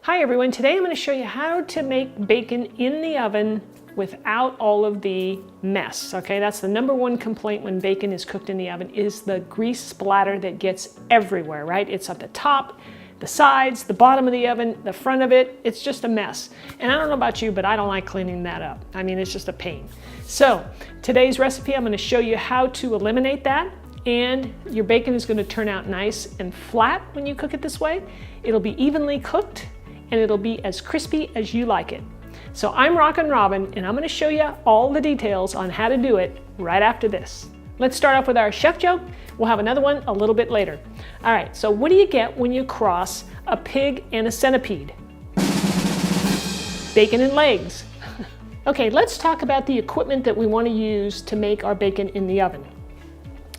Hi everyone, today I'm going to show you how to make bacon in the oven without all of the mess. Okay, that's the number one complaint when bacon is cooked in the oven is the grease splatter that gets everywhere, right? It's at the top, the sides, the bottom of the oven, the front of it. It's just a mess. And I don't know about you, but I don't like cleaning that up. I mean, it's just a pain. So today's recipe, I'm going to show you how to eliminate that. And your bacon is going to turn out nice and flat when you cook it this way. It'll be evenly cooked and it'll be as crispy as you like it. So I'm Rockin' Robin and I'm going to show you all the details on how to do it right after this. Let's start off with our chef joke. We'll have another one a little bit later. All right, so what do you get when you cross a pig and a centipede? Bacon and legs. Okay, let's talk about the equipment that we want to use to make our bacon in the oven.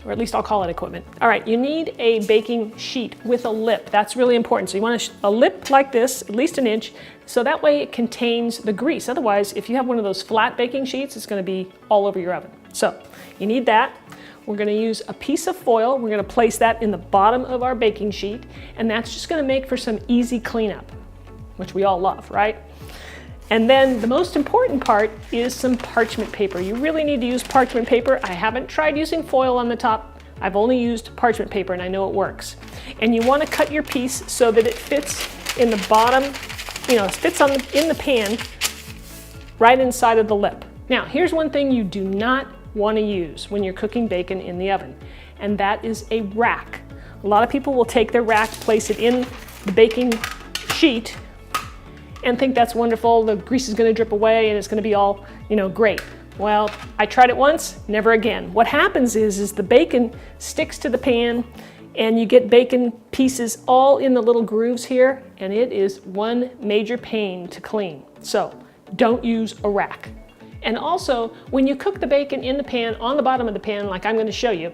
Or at least I'll call it equipment. All right, you need a baking sheet with a lip. That's really important. So you want a lip like this, at least an inch, so that way it contains the grease. Otherwise, if you have one of those flat baking sheets, it's gonna be all over your oven. So you need that. We're gonna use a piece of foil. We're gonna place that in the bottom of our baking sheet, and that's just gonna make for some easy cleanup, which we all love, right? And then the most important part is some parchment paper. You really need to use parchment paper. I haven't tried using foil on the top. I've only used parchment paper and I know it works. And you want to cut your piece so that it fits in the bottom, it fits in the pan right inside of the lip. Now, here's one thing you do not want to use when you're cooking bacon in the oven, and that is a rack. A lot of people will take their rack, place it in the baking sheet, and think that's wonderful, the grease is gonna drip away and it's gonna be all, great. Well, I tried it once, never again. What happens is the bacon sticks to the pan and you get bacon pieces all in the little grooves here, and it is one major pain to clean. So don't use a rack. And also, when you cook the bacon in the pan, on the bottom of the pan, like I'm gonna show you,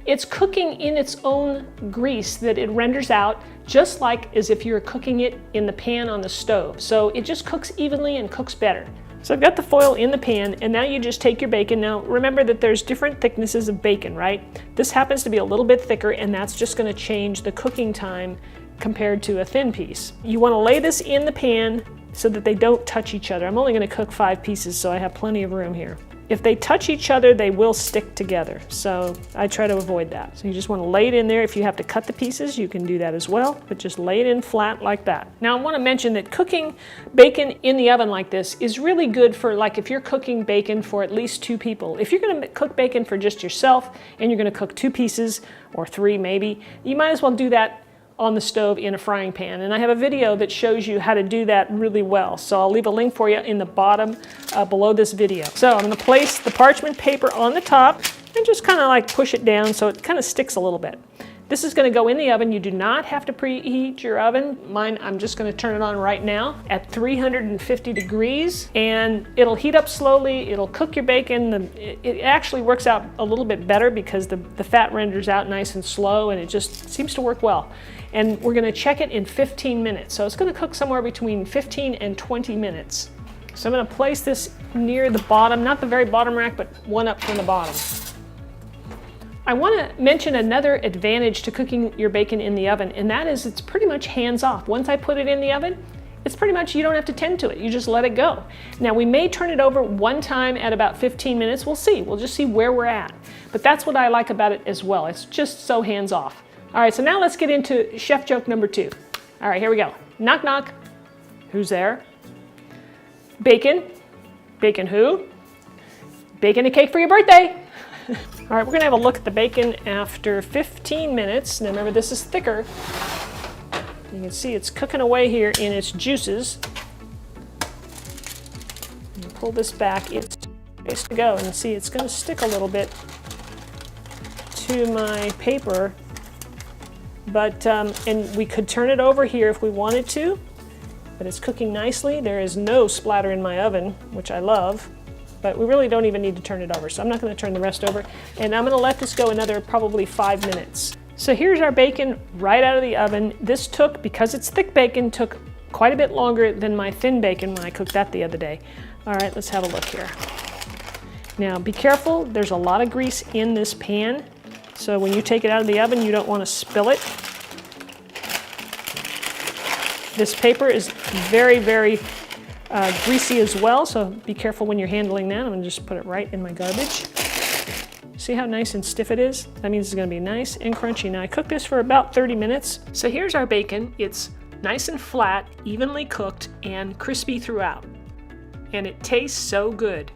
it's cooking in its own grease that it renders out, just like as if you're cooking it in the pan on the stove. So it just cooks evenly and cooks better. So I've got the foil in the pan, and now you just take your bacon. Now remember that there's different thicknesses of bacon, right? This happens to be a little bit thicker, and that's just gonna change the cooking time compared to a thin piece. You wanna lay this in the pan so that they don't touch each other. I'm only gonna cook 5 pieces, so I have plenty of room here. If they touch each other, they will stick together. So I try to avoid that. So you just want to lay it in there. If you have to cut the pieces, you can do that as well, but just lay it in flat like that. Now I want to mention that cooking bacon in the oven like this is really good for, like, if you're cooking bacon for at least 2 people. If you're going to cook bacon for just yourself and you're going to cook 2 pieces or 3 maybe, you might as well do that on the stove in a frying pan. And I have a video that shows you how to do that really well. So I'll leave a link for you in the bottom below this video. So I'm gonna place the parchment paper on the top and just kind of like push it down so it kind of sticks a little bit. This is gonna go in the oven. You do not have to preheat your oven. Mine, I'm just gonna turn it on right now at 350 degrees, and it'll heat up slowly. It'll cook your bacon. It actually works out a little bit better because the fat renders out nice and slow, and it just seems to work well. And we're gonna check it in 15 minutes. So it's gonna cook somewhere between 15 and 20 minutes. So I'm gonna place this near the bottom, not the very bottom rack, but one up from the bottom. I want to mention another advantage to cooking your bacon in the oven, and that is it's pretty much hands-off. Once I put it in the oven, it's pretty much, you don't have to tend to it. You just let it go. Now, we may turn it over one time at about 15 minutes. We'll see. We'll just see where we're at. But that's what I like about it as well. It's just so hands-off. All right, so now let's get into chef joke number 2. All right, here we go. Knock, knock. Who's there? Bacon. Bacon who? Baking a cake for your birthday. All right, we're gonna have a look at the bacon after 15 minutes. Now remember, this is thicker. You can see it's cooking away here in its juices. And pull this back, it's ready to go. And see, it's gonna stick a little bit to my paper. But, and we could turn it over here if we wanted to, but it's cooking nicely. There is no splatter in my oven, which I love. But we really don't even need to turn it over, so I'm not going to turn the rest over. And I'm going to let this go another probably 5 minutes. So here's our bacon right out of the oven. This took, because it's thick bacon, took quite a bit longer than my thin bacon when I cooked that the other day. All right, let's have a look here. Now be careful, there's a lot of grease in this pan. So when you take it out of the oven, you don't want to spill it. This paper is very, very greasy as well, so be careful when you're handling that. I'm gonna just put it right in my garbage. See how nice and stiff it is? That means it's gonna be nice and crunchy. Now I cooked this for about 30 minutes. So here's our bacon. It's nice and flat, evenly cooked, and crispy throughout. And it tastes so good.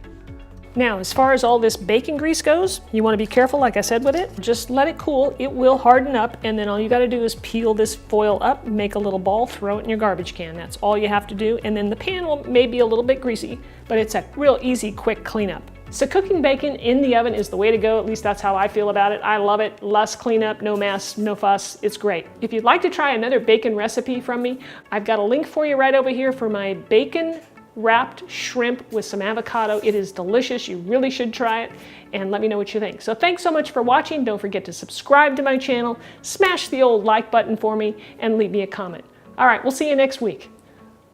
Now, as far as all this bacon grease goes, you want to be careful, like I said, with it. Just let it cool. It will harden up, and then all you got to do is peel this foil up, make a little ball, throw it in your garbage can. That's all you have to do. And then the pan will may be a little bit greasy, but it's a real easy, quick cleanup. So cooking bacon in the oven is the way to go. At least that's how I feel about it. I love it. Less cleanup, no mess, no fuss. It's great. If you'd like to try another bacon recipe from me, I've got a link for you right over here for my bacon wrapped shrimp with some avocado. It is delicious. You really should try it, and let me know what you think. So thanks so much for watching. Don't forget to subscribe to my channel, smash the old like button for me, and leave me a comment. All right, we'll see you next week.